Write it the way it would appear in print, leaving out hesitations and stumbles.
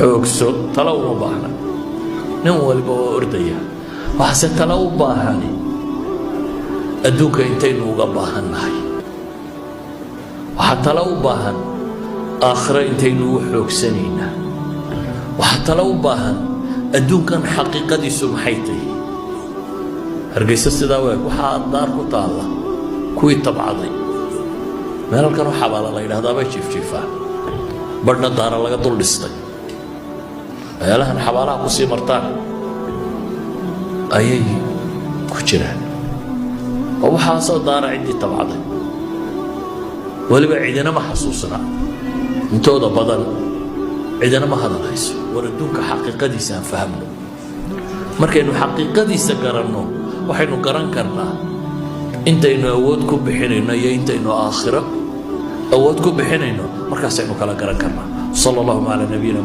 xoogso talo uma baahna nin walba waa ordaya waxaase talo u baahani adduunka intaynu uga baahannahay waxaa talo u baahan aakhiro intaynu u xoogsanaynaa waxaa talo u baahan adduunkan xaqiiqadiisu maxay tahay hargeysa sidaa weeg waxaa daar ku taalla kuwii tabcaday meelalkan u xabaala la yidhahdaa bay jiifjiifaan badhna daara laga dul dhistay meelahan xabaalaha ku sii martaan ayay ku jiraan oo waxaasoo daara ciddii tabcaday weliba cidina ma xasuusna intooda badan cidina ma hadalhayso war adduunka xaqiiqadiisa aan fahamno markaynu xaqiiqadiisa garanno waxaynu garan karnaa intaynu awood ku bixinayno iyo intaynu aakhiro awood ku bixinayno markaasaynu kala garan karnaa sala allahu calaa nabiyina